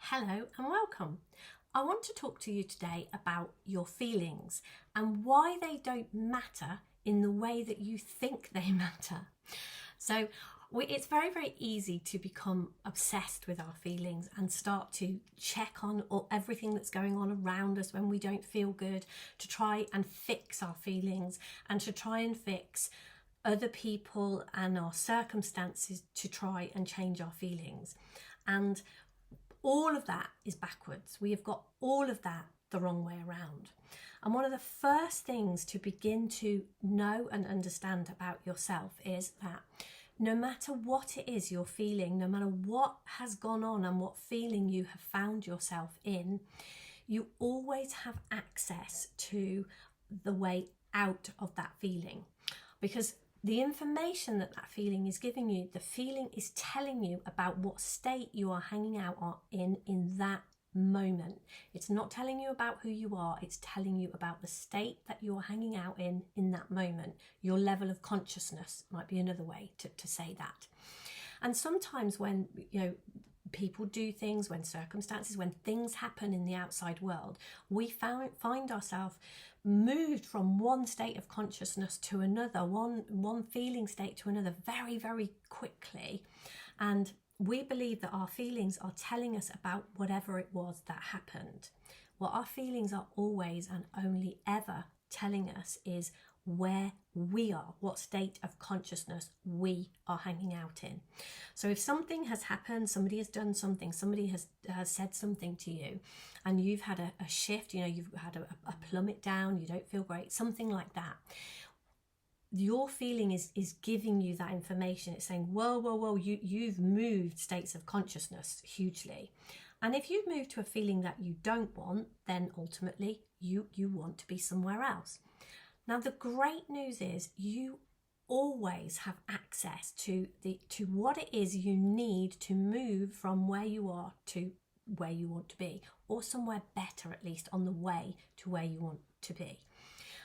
Hello and welcome. I want to talk to you today about your feelings and why they don't matter in the way that you think they matter. So it's very, very easy to become obsessed with our feelings and start to check on everything that's going on around us when we don't feel good, to try and fix our feelings and to try and fix other people and our circumstances to try and change our feelings. And all of that is backwards. We have got all of that the wrong way around. And one of the first things to begin to know and understand about yourself is that no matter what it is you're feeling, no matter what has gone on and what feeling you have found yourself in, you always have access to the way out of that feeling. Because the information that feeling is giving you, the feeling is telling you about what state you are hanging out in that moment. It's not telling you about who you are, it's telling you about the state that you're hanging out in that moment. Your level of consciousness might be another way to say that. And sometimes when people do things, when circumstances, when things happen in the outside world, we find ourselves moved from one state of consciousness to another, one feeling state to another very, very quickly. And we believe that our feelings are telling us about whatever it was that happened. What our feelings are always and only ever telling us is where we are, what state of consciousness we are hanging out in. So if something has happened, somebody has done something, somebody has said something to you, and you've had a shift, you've had a plummet down, you don't feel great, something like that, your feeling is giving you that information. It's saying, whoa, you've moved states of consciousness hugely. And if you've moved to a feeling that you don't want, then ultimately you want to be somewhere else. Now, the great news is you always have access to what it is you need to move from where you are to where you want to be, or somewhere better, at least on the way to where you want to be.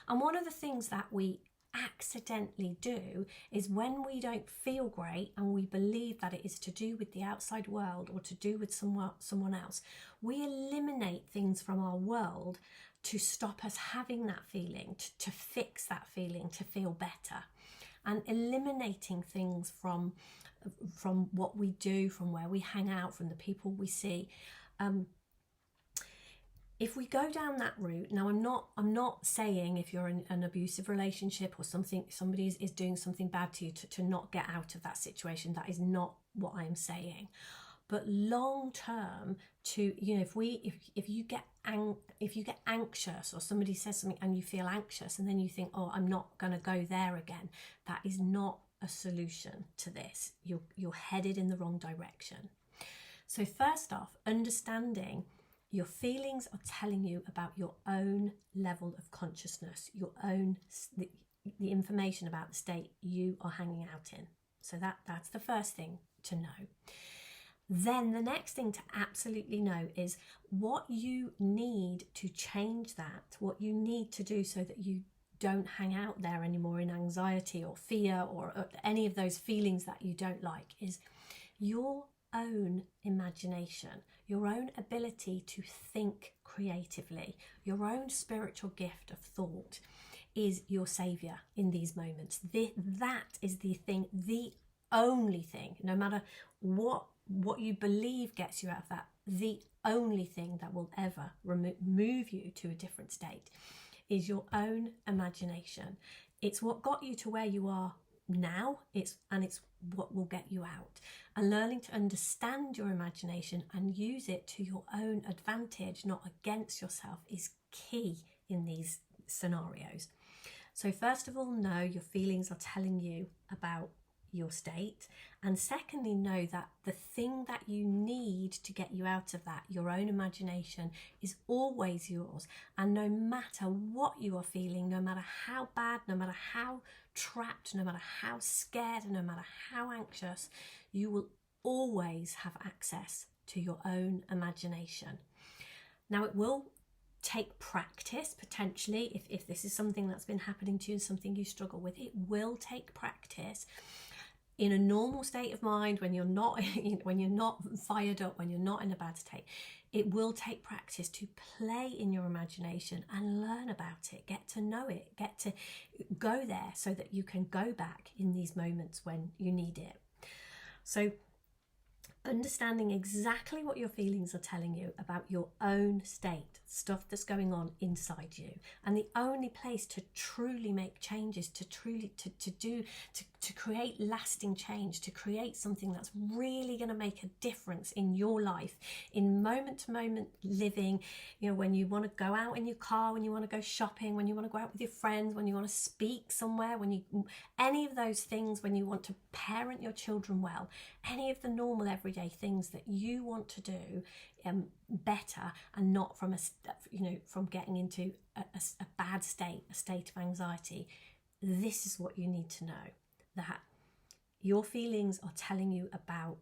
And one of the things that we accidentally do is when we don't feel great and we believe that it is to do with the outside world or to do with someone else, we eliminate things from our world to stop us having that feeling, to fix that feeling, to feel better. And eliminating things from what we do, from where we hang out, from the people we see. If we go down that route, now I'm not saying if you're in an abusive relationship or somebody is doing something bad to you to not get out of that situation. That is not what I'm saying. But long term, if you get anxious, or somebody says something and you feel anxious and then you think, oh, I'm not going to go there again, that is not a solution to this. You're headed in the wrong direction. So first off, understanding your feelings are telling you about your own level of consciousness, the information about the state you are hanging out in. So that's the first thing to know. Then the next thing to absolutely know is what you need to change that, what you need to do so that you don't hang out there anymore in anxiety or fear or any of those feelings that you don't like, is your own imagination, your own ability to think creatively, your own spiritual gift of thought is your savior in these moments. That is the thing, the only thing, no matter what you believe gets you out of that, the only thing that will ever move you to a different state is your own imagination. It's what got you to where you are now, it's what will get you out. And learning to understand your imagination and use it to your own advantage, not against yourself, is key in these scenarios. So first of all, know your feelings are telling you about your state, and secondly, know that the thing that you need to get you out of that, your own imagination, is always yours. And no matter what you are feeling, no matter how bad, no matter how trapped, no matter how scared, and no matter how anxious, you will always have access to your own imagination. Now, it will take practice, potentially, if this is something that's been happening to you, something you struggle with, it will take practice. in a normal state of mind, when you're not when you're not fired up, when you're not in a bad state, it will take practice to play in your imagination and learn about it, get to know it, get to go there so that you can go back in these moments when you need it. So understanding exactly what your feelings are telling you about your own state, stuff that's going on inside you, and the only place to truly make changes, to create lasting change, to create something that's really going to make a difference in your life, in moment to moment living, you know, when you want to go out in your car, when you want to go shopping, when you want to go out with your friends, when you want to speak somewhere, when you, any of those things, when you want to parent your children well, any of the normal everyday things that you want to do better, and not from from getting into a bad state, a state of anxiety. This is what you need to know, that your feelings are telling you about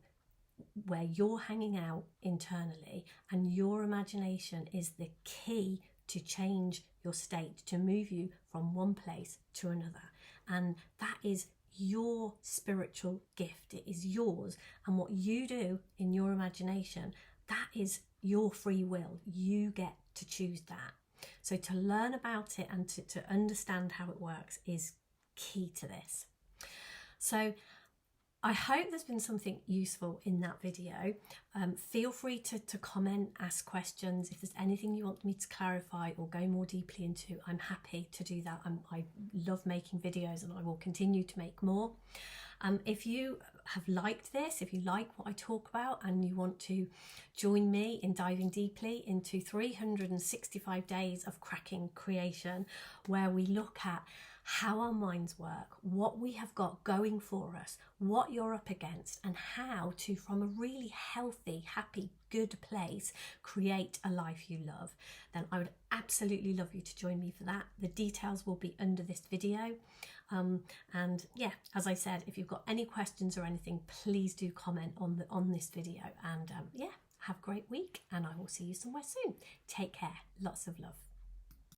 where you're hanging out internally, and your imagination is the key to change your state, to move you from one place to another. And that is your spiritual gift. It is yours, and what you do in your imagination, that is your free will. You get to choose that. So to learn about it and to understand how it works is key to this. So I hope there's been something useful in that video. Feel free to comment, ask questions. If there's anything you want me to clarify or go more deeply into, I'm happy to do that. I love making videos, and I will continue to make more. If you have liked this, if you like what I talk about, and you want to join me in diving deeply into 365 days of cracking creation, where we look at how our minds work, what we have got going for us, what you're up against, and how to, from a really healthy, happy, good place, create a life you love, then I would absolutely love you to join me for that. The details will be under this video. And yeah, as I said, if you've got any questions or anything, please do comment on this video. And yeah, have a great week, and I will see you somewhere soon. Take care. Lots of love.